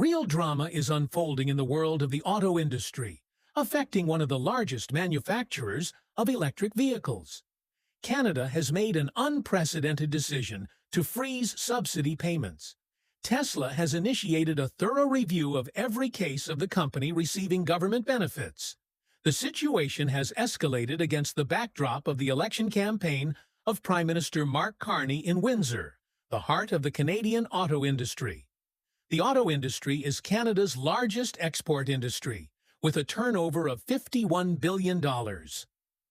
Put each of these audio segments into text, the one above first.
Real drama is unfolding in the world of the auto industry, affecting one of the largest manufacturers of electric vehicles. Canada has made an unprecedented decision to freeze subsidy payments. Tesla has initiated a thorough review of every case of the company receiving government benefits. The situation has escalated against the backdrop of the election campaign of Prime Minister Mark Carney in Windsor, the heart of the Canadian auto industry. The auto industry is Canada's largest export industry, with a turnover of $51 billion.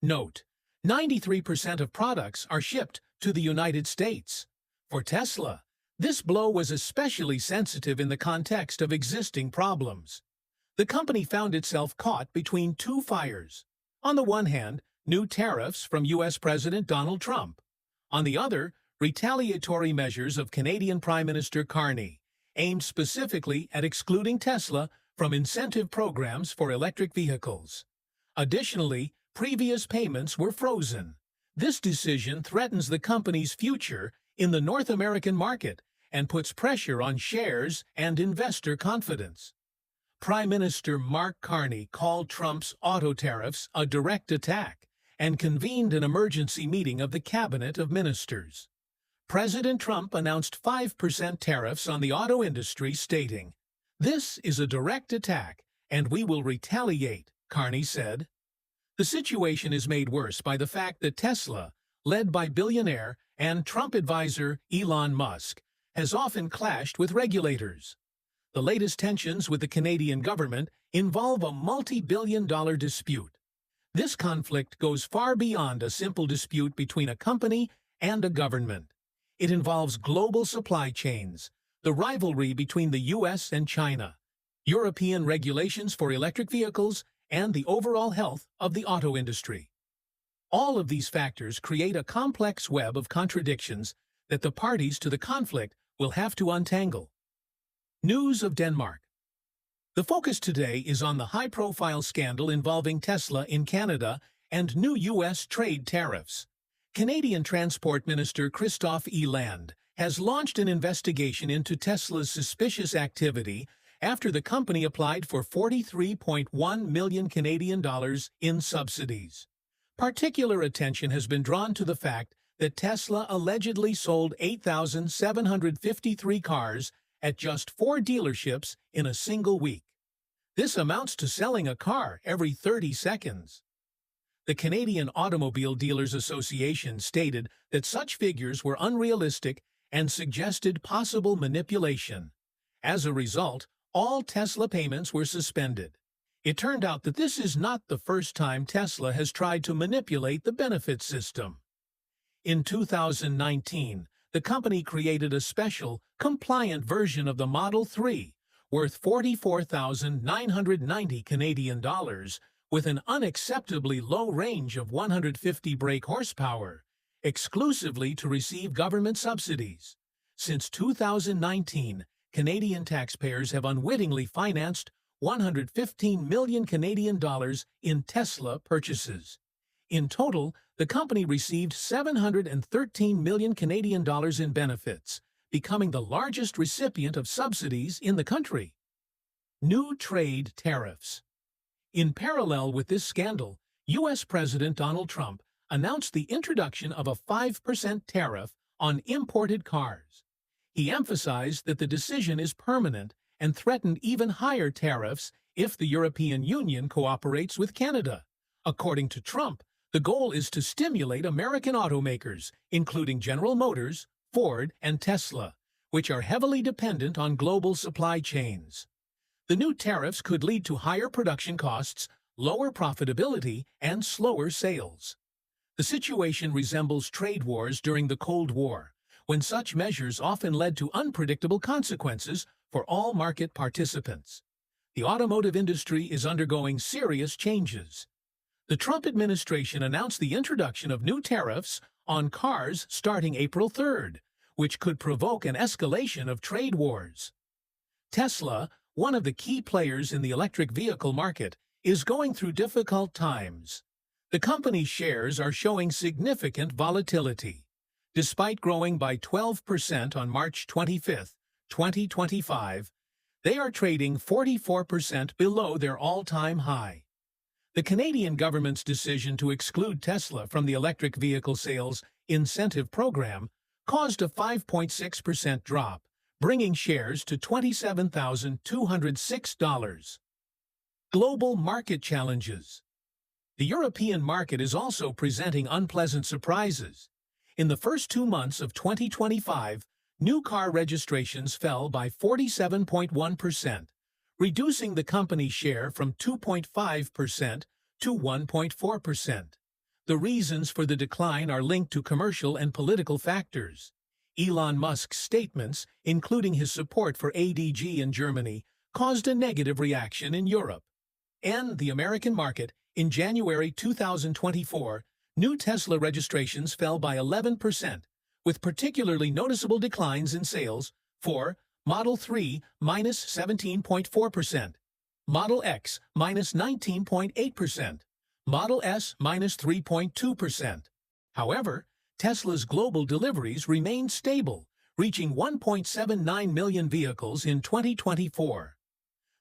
Note: 93% of products are shipped to the United States. For Tesla, this blow was especially sensitive in the context of existing problems. The company found itself caught between two fires. On the one hand, new tariffs from U.S. President Donald Trump. On the other, retaliatory measures of Canadian Prime Minister Carney, aimed specifically at excluding Tesla from incentive programs for electric vehicles. Additionally, previous payments were frozen. This decision threatens the company's future in the North American market and puts pressure on shares and investor confidence. Prime Minister Mark Carney called Trump's auto tariffs a direct attack and convened an emergency meeting of the Cabinet of Ministers. President Trump announced 5% tariffs on the auto industry, stating, "This is a direct attack, and we will retaliate," Carney said. The situation is made worse by the fact that Tesla, led by billionaire and Trump advisor Elon Musk, has often clashed with regulators. The latest tensions with the Canadian government involve a multi-billion-dollar dispute. This conflict goes far beyond a simple dispute between a company and a government. It involves global supply chains, the rivalry between the U.S. and China, European regulations for electric vehicles, and the overall health of the auto industry. All of these factors create a complex web of contradictions that the parties to the conflict will have to untangle. News of Denmark. The focus today is on the high-profile scandal involving Tesla in Canada and new U.S. trade tariffs. Canadian Transport Minister Christophe Eland has launched an investigation into Tesla's suspicious activity after the company applied for 43.1 million Canadian dollars in subsidies. Particular attention has been drawn to the fact that Tesla allegedly sold 8,753 cars at just 4 dealerships in a single week. This amounts to selling a car every 30 seconds. The Canadian Automobile Dealers Association stated that such figures were unrealistic and suggested possible manipulation. As a result, all Tesla payments were suspended. It turned out that this is not the first time Tesla has tried to manipulate the benefit system. In 2019, the company created a special, compliant version of the Model 3, worth 44,990 Canadian dollars, with an unacceptably low range of 150 brake horsepower, exclusively to receive government subsidies. Since 2019, Canadian taxpayers have unwittingly financed 115 million Canadian dollars in Tesla purchases. In total, the company received 713 million Canadian dollars in benefits, becoming the largest recipient of subsidies in the country. New trade tariffs. In parallel with this scandal, U.S. President Donald Trump announced the introduction of a 5% tariff on imported cars. He emphasized that the decision is permanent and threatened even higher tariffs if the European Union cooperates with Canada. According to Trump, the goal is to stimulate American automakers, including General Motors, Ford, and Tesla, which are heavily dependent on global supply chains. The new tariffs could lead to higher production costs, lower profitability, and slower sales. The situation resembles trade wars during the Cold War, when such measures often led to unpredictable consequences for all market participants. The automotive industry is undergoing serious changes. The Trump administration announced the introduction of new tariffs on cars starting April 3rd, which could provoke an escalation of trade wars. Tesla, one of the key players in the electric vehicle market, is going through difficult times. The company's shares are showing significant volatility. Despite growing by 12% on March 25, 2025, They are trading 44% below their all-time high. The Canadian government's decision to exclude Tesla from the electric vehicle sales incentive program caused a 5.6% drop, bringing shares to $27,206. Global market challenges. The European market is also presenting unpleasant surprises. In the first 2 months of 2025, new car registrations fell by 47.1%, reducing the company's share from 2.5% to 1.4%. The reasons for the decline are linked to commercial and political factors. Elon Musk's statements, including his support for ADG in Germany, caused a negative reaction in Europe. And the American market, in January 2024, new Tesla registrations fell by 11%, with particularly noticeable declines in sales for Model 3 minus 17.4%, Model X minus 19.8%, Model S minus 3.2%. However, Tesla's global deliveries remained stable, reaching 1.79 million vehicles in 2024.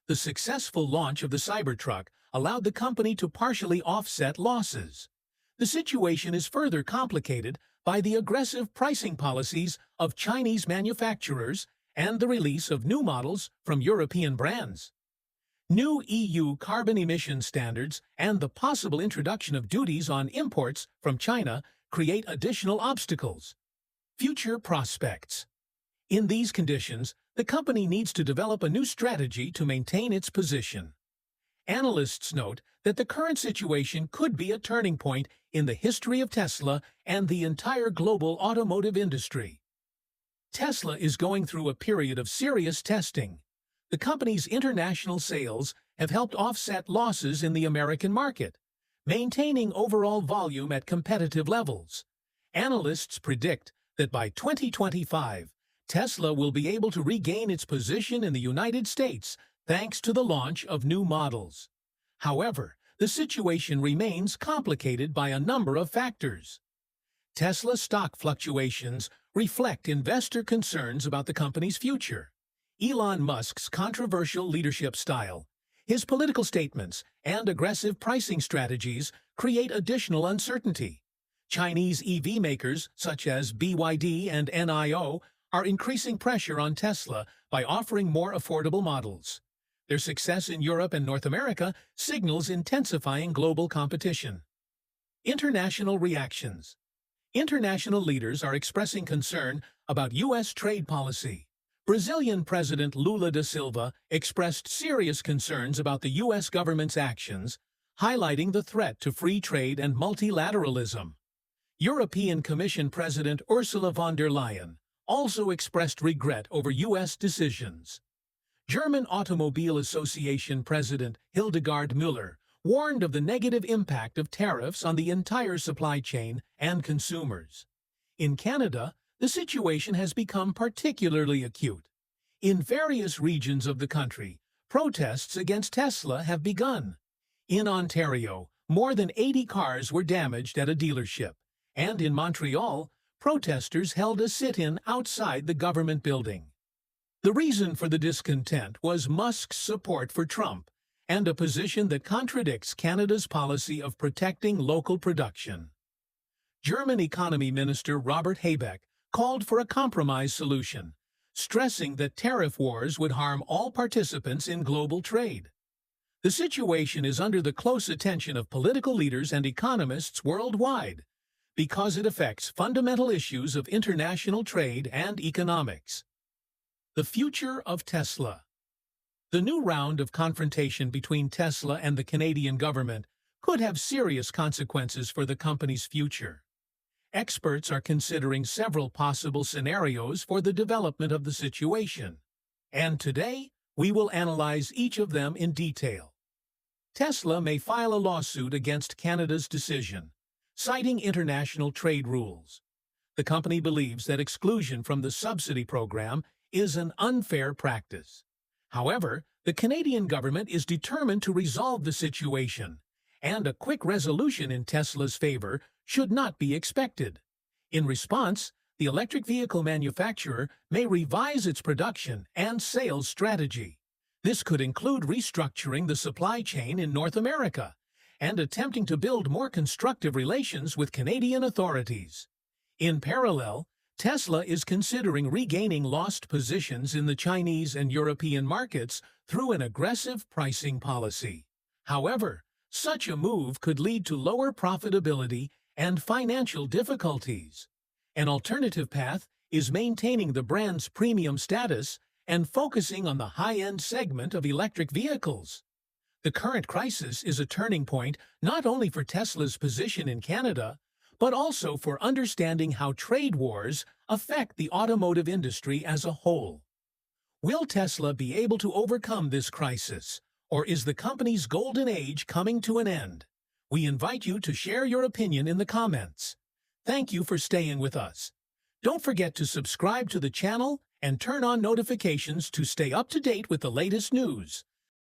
The successful launch of the Cybertruck allowed the company to partially offset losses. The situation is further complicated by the aggressive pricing policies of Chinese manufacturers and the release of new models from European brands. New EU carbon emission standards and the possible introduction of duties on imports from China create additional obstacles. Future prospects. In these conditions, the company needs to develop a new strategy to maintain its position. Analysts note that the current situation could be a turning point in the history of Tesla and the entire global automotive industry. Tesla is going through a period of serious testing. The company's international sales have helped offset losses in the American market, maintaining overall volume at competitive levels. Analysts predict that by 2025, Tesla will be able to regain its position in the United States thanks to the launch of new models. However, the situation remains complicated by a number of factors. Tesla stock fluctuations reflect investor concerns about the company's future. Elon Musk's controversial leadership style, his political statements, and aggressive pricing strategies create additional uncertainty. Chinese EV makers, such as BYD and NIO, are increasing pressure on Tesla by offering more affordable models. Their success in Europe and North America signals intensifying global competition. International reactions. International leaders are expressing concern about U.S. trade policy. Brazilian President Lula da Silva expressed serious concerns about the U.S. government's actions, highlighting the threat to free trade and multilateralism. European Commission President Ursula von der Leyen also expressed regret over U.S. decisions. German Automobile Association President Hildegard Müller warned of the negative impact of tariffs on the entire supply chain and consumers. In Canada, the situation has become particularly acute. In various regions of the country, protests against Tesla have begun. In Ontario, more than 80 cars were damaged at a dealership, and in Montreal, protesters held a sit-in outside the government building. The reason for the discontent was Musk's support for Trump and a position that contradicts Canada's policy of protecting local production. German Economy Minister Robert Habeck called for a compromise solution, stressing that tariff wars would harm all participants in global trade. The situation is under the close attention of political leaders and economists worldwide because it affects fundamental issues of international trade and economics. The future of Tesla. The new round of confrontation between Tesla and the Canadian government could have serious consequences for the company's future. Experts are considering several possible scenarios for the development of the situation, and today we will analyze each of them in detail. Tesla may file a lawsuit against Canada's decision, citing international trade rules. The company believes that exclusion from the subsidy program is an unfair practice. However, the Canadian government is determined to resolve the situation, and a quick resolution in Tesla's favor should not be expected. In response, the electric vehicle manufacturer may revise its production and sales strategy. This could include restructuring the supply chain in North America and attempting to build more constructive relations with Canadian authorities. In parallel, Tesla is considering regaining lost positions in the Chinese and European markets through an aggressive pricing policy. However, such a move could lead to lower profitability and financial difficulties. An alternative path is maintaining the brand's premium status and focusing on the high-end segment of electric vehicles. The current crisis is a turning point not only for Tesla's position in Canada, but also for understanding how trade wars affect the automotive industry as a whole. Will Tesla be able to overcome this crisis, or is the company's golden age coming to an end? We invite you to share your opinion in the comments. Thank you for staying with us. Don't forget to subscribe to the channel and turn on notifications to stay up to date with the latest news.